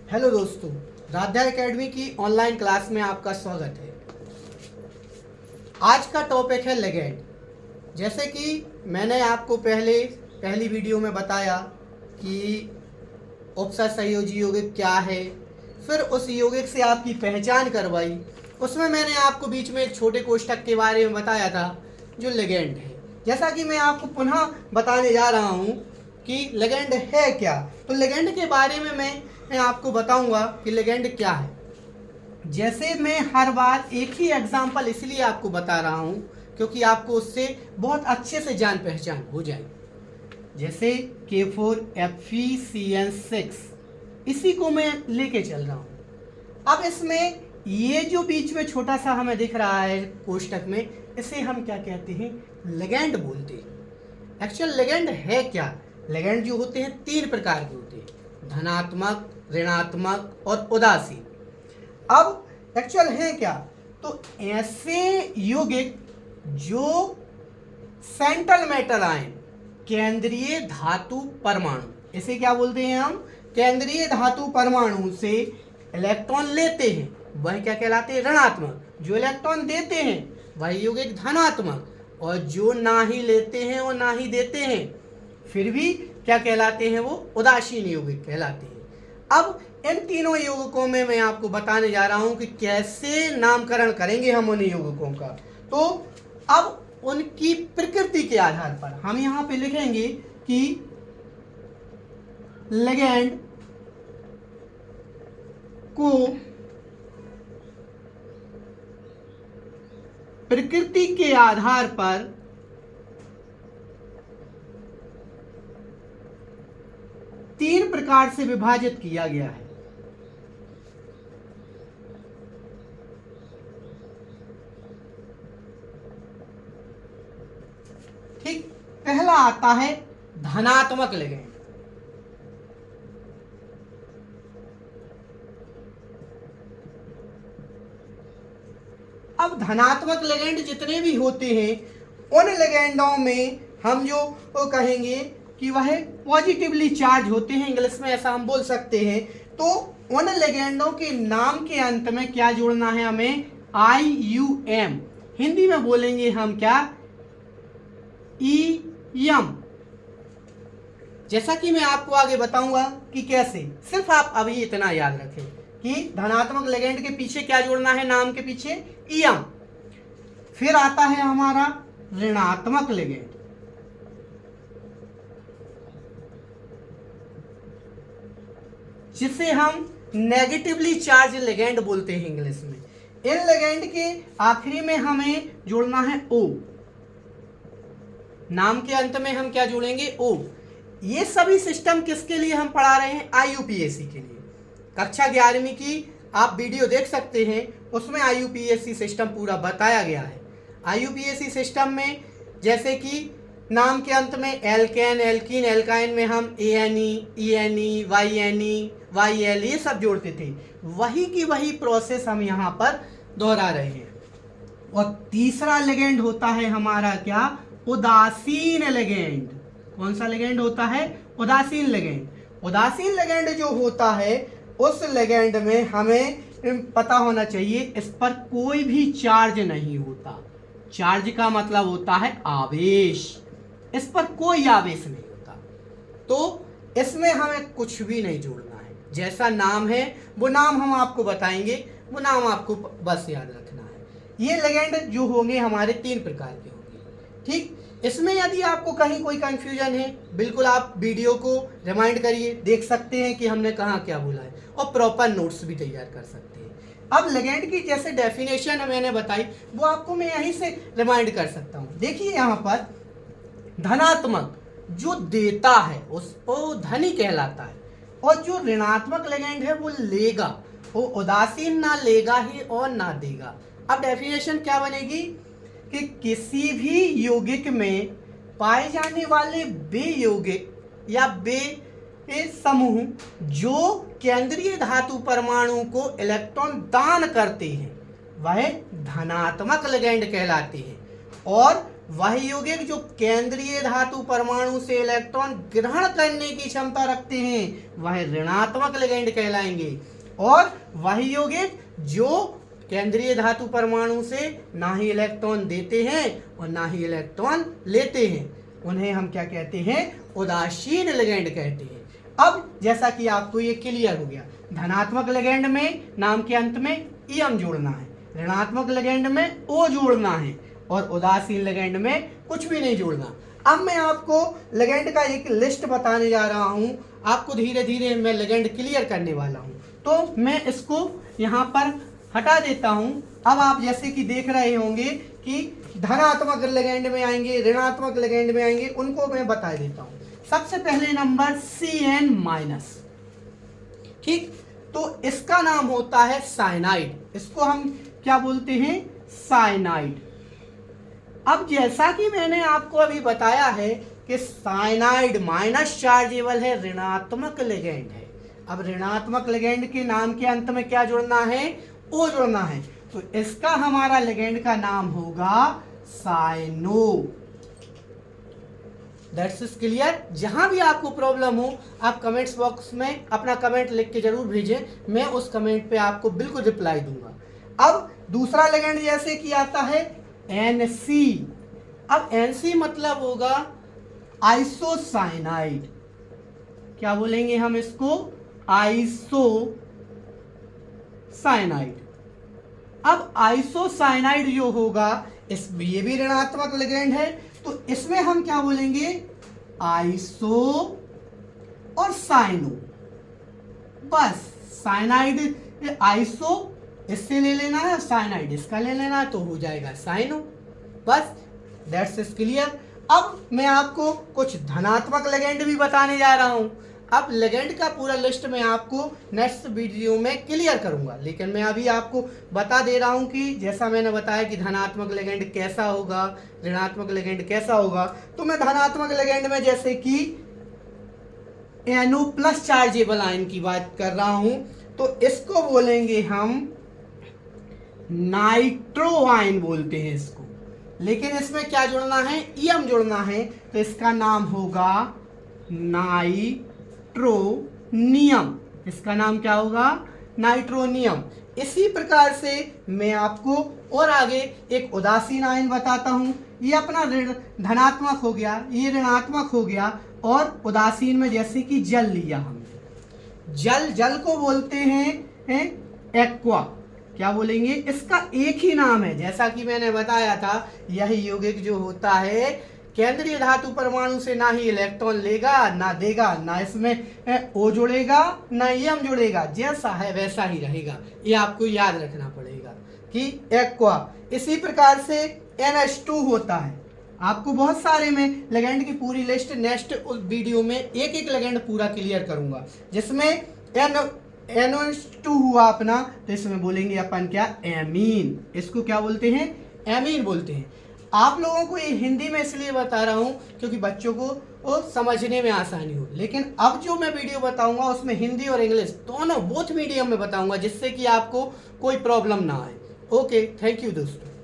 Hello दोस्तों, Radha academy की online class में आपका स्वागत है। आज का टॉपिक है लिगेंड। जैसे कि मैंने आपको पहली वीडियो में बताया कि उपसर्ग संयोजी यौगिक क्या है, फिर उस यौगिक से आपकी पहचान करवाई। उसमें मैंने आपको बीच में एक छोटे कोष्ठक के बारे में बताया था जो लिगेंड है। जैसा कि मैं आपको पुनः बताने जा रहा हूँ कि लिगेंड है क्या। तो लिगेंड के बारे में मैं आपको बताऊंगा कि लिगेंड क्या है। जैसे मैं हर बार एक ही एग्जाम्पल इसलिए आपको बता रहा हूँ क्योंकि आपको उससे बहुत अच्छे से जान पहचान हो जाए। जैसे K4FeCN6 इसी को मैं लेके चल रहा हूँ। अब इसमें ये जो बीच में छोटा सा हमें दिख रहा है कोष्ठक में, इसे हम क्या कहते हैं? लिगेंड बोलते हैं। एक्चुअल लिगेंड है क्या? लिगेंड जो होते हैं 3 प्रकार के होते हैं, धनात्मक, ऋणात्मक और उदासीन। अब एक्चुअल है क्या? तो ऐसे यौगिक जो सेंट्रल मेटल आयन, केंद्रीय धातु परमाणु, इसे क्या बोलते हैं हम? केंद्रीय धातु परमाणु से इलेक्ट्रॉन लेते हैं, वह क्या कहलाते हैं? ऋणात्मक। जो इलेक्ट्रॉन देते हैं वह यौगिक धनात्मक, और जो ना ही लेते हैं और ना ही देते हैं फिर भी क्या कहलाते हैं? वो उदासीन यौगिक कहलाते हैं। अब इन तीनों यौगिकों में मैं आपको बताने जा रहा हूं कि कैसे नामकरण करेंगे हम उन यौगिकों का। तो अब उनकी प्रकृति के आधार पर हम यहां पे लिखेंगे कि लिगेंड को प्रकृति के आधार पर तीन प्रकार से विभाजित किया गया है। ठीक, पहला आता है धनात्मक लिगेंड। अब धनात्मक लिगेंड जितने भी होते हैं उन लिगेंडों में हम जो कहेंगे कि वह पॉजिटिवली चार्ज होते हैं, इंग्लिश में ऐसा हम बोल सकते हैं। तो उन लिगेंडों के नाम के अंत में क्या जोड़ना है हमें? IUM। हिंदी में बोलेंगे हम क्या? EM। जैसा कि मैं आपको आगे बताऊंगा कि कैसे, सिर्फ आप अभी इतना याद रखें कि धनात्मक लिगेंड के पीछे क्या जोड़ना है? नाम के पीछे EM। फिर आता है हमारा ऋणात्मक लिगेंड। जिसे हम नेगेटिवली चार्ज लिगेंड बोलते हैं इंग्लिश में। इन लिगेंड के आखिरी में हमें जोड़ना है O। नाम के अंत में हम क्या जोड़ेंगे? O। ये सभी सिस्टम किसके लिए हम पढ़ा रहे हैं? IUPAC के लिए। कक्षा 11वीं की आप वीडियो देख सकते हैं, उसमें IUPAC सिस्टम पूरा बताया गया है। IUPAC सिस्टम में जैसे कि नाम के अंत में एल्केन, एल्कीन, एल्काइन में हम ANE, ENE, YNE, YL ये सब जोड़ते थे, वही की वही प्रोसेस हम यहाँ पर दोहरा रहे हैं। और तीसरा लिगेंड होता है हमारा क्या? उदासीन लिगेंड। कौन सा लिगेंड होता है? उदासीन लिगेंड। उदासीन लिगेंड जो होता है उस लिगेंड में हमें पता होना चाहिए इस पर कोई भी चार्ज नहीं होता। चार्ज का मतलब होता है आवेश। इस पर कोई आवेश नहीं होता, तो इसमें हमें कुछ भी नहीं जोड़ना है। जैसा नाम है वो नाम हम आपको बताएंगे, वो नाम आपको बस याद रखना है। ये लिगेंड जो होंगे हमारे 3 प्रकार के होंगे। ठीक, इसमें यदि आपको कहीं कोई कंफ्यूजन है, बिल्कुल आप वीडियो को रिमाइंड करिए, देख सकते हैं कि हमने कहाँ क्या बोला है, और प्रॉपर नोट्स भी तैयार कर सकते हैं। अब लिगेंड की जैसे डेफिनेशन मैंने बताई वो आपको मैं यहीं से रिमाइंड कर सकता हूँ। देखिए यहाँ पर धनात्मक जो देता है उसको धनी कहलाता है, और जो ऋणात्मक लिगेंड है वो लेगा, वो उदासीन ना लेगा ही और ना देगा। अब डेफिनेशन क्या बनेगी कि किसी भी यौगिक में पाए जाने वाले वे यौगिक या वे समूह जो केंद्रीय धातु परमाणु को इलेक्ट्रॉन दान करते हैं वह धनात्मक लिगेंड कहलाते हैं, और वही यौगिक जो केंद्रीय धातु परमाणु से इलेक्ट्रॉन ग्रहण करने की क्षमता रखते हैं वह ऋणात्मक लिगेंड कहलाएंगे, और वही यौगिक जो केंद्रीय धातु परमाणु से ना ही इलेक्ट्रॉन देते हैं और ना ही इलेक्ट्रॉन लेते हैं उन्हें हम क्या कहते हैं, उदासीन लिगेंड कहते हैं। अब जैसा कि आपको ये क्लियर हो गया, धनात्मक लिगेंड में नाम के अंत में एम जोड़ना है, ऋणात्मक लिगेंड में ओ जोड़ना है, और उदासीन लिगेंड में कुछ भी नहीं जोड़ना। अब मैं आपको लिगेंड का एक लिस्ट बताने जा रहा हूं, आपको धीरे धीरे मैं लिगेंड क्लियर करने वाला हूं। तो मैं इसको यहाँ पर हटा देता हूं। अब आप जैसे कि देख रहे होंगे कि धनात्मक लिगेंड में आएंगे, ऋणात्मक लिगेंड में आएंगे, उनको मैं बता देता हूं। सबसे पहले नंबर Cn-, ठीक, तो इसका नाम होता है साइनाइड, इसको हम क्या बोलते हैं, साइनाइड। अब जैसा कि मैंने आपको अभी बताया है कि साइनाइड माइनस चार्जेबल है, ऋणात्मक लिगेंड है। अब ऋणात्मक लिगेंड के नाम के अंत में क्या जुड़ना है, ओ जुड़ना है, तो इसका हमारा लिगेंड का नाम होगा साइनो। That's is clear. जहां भी आपको प्रॉब्लम हो आप कमेंट्स बॉक्स में अपना कमेंट लिख के जरूर भेजें, मैं उस कमेंट पे आपको बिल्कुल रिप्लाई दूंगा। अब दूसरा लिगेंड जैसे कि आता है Nc। अब Nc मतलब होगा आइसोसाइनाइड, क्या बोलेंगे हम इसको, आइसोसाइनाइड। अब आइसोसाइनाइड जो होगा ये भी ऋणात्मक लिगेंड है, तो इसमें हम क्या बोलेंगे, आइसो और साइनो। बस साइनाइड आइसो इससे ले लेना है, साइनाइड इसका ले लेना है, तो हो जाएगा साइनो। बस दैट्स इज क्लियर। अब मैं आपको कुछ धनात्मक लिगेंड भी बताने जा रहा हूं। अब लिगेंड का पूरा लिस्ट मैं आपको नेक्स्ट वीडियो में क्लियर करूंगा, लेकिन मैं अभी आपको बता दे रहा हूं कि जैसा मैंने बताया कि धनात्मक लिगेंड कैसा होगा, ऋणात्मक लिगेंड कैसा होगा। तो मैं धनात्मक लिगेंड में जैसे कि NO+ चार्जेबल आयन की बात कर रहा हूं, तो इसको बोलेंगे हम नाइट्रो आयन बोलते हैं इसको, लेकिन इसमें क्या जुड़ना है, एम जुड़ना है, तो इसका नाम होगा नाइट्रोनियम। इसका नाम क्या होगा, नाइट्रोनियम। इसी प्रकार से मैं आपको और आगे एक उदासीन आयन बताता हूं। ये अपना धनात्मक हो गया, ये ऋणात्मक हो गया, और उदासीन में जैसे कि जल लिया हमने, जल को बोलते हैं एक्वा। क्या बोलेंगे, इसका एक ही नाम है, जैसा कि मैंने बताया था, यह यौगिक जो होता है केंद्रीय धातु परमाणु से ना ही इलेक्ट्रॉन लेगा ना देगा, ना इसमें ओ जुड़ेगा ना एम जुड़ेगा, जैसा है वैसा ही रहेगा। ये आपको याद रखना पड़ेगा कि एक्वा। इसी प्रकार से NH2 होता है। आपको बहुत सारे में लिगेंड की पूरी लिस्ट नेक्स्ट उस वीडियो में एक एक लिगेंड पूरा क्लियर करूंगा, जिसमें NH2 हुआ अपना, तो इसमें बोलेंगे अपन क्या, एमीन। इसको क्या बोलते हैं, एमीन बोलते हैं। आप लोगों को ये हिंदी में इसलिए बता रहा हूं क्योंकि बच्चों को वो समझने में आसानी हो, लेकिन अब जो मैं वीडियो बताऊंगा उसमें हिंदी और इंग्लिश दोनों बोथ मीडियम में बताऊंगा, जिससे कि आपको कोई प्रॉब्लम ना आए। ओके, थैंक यू दोस्तों।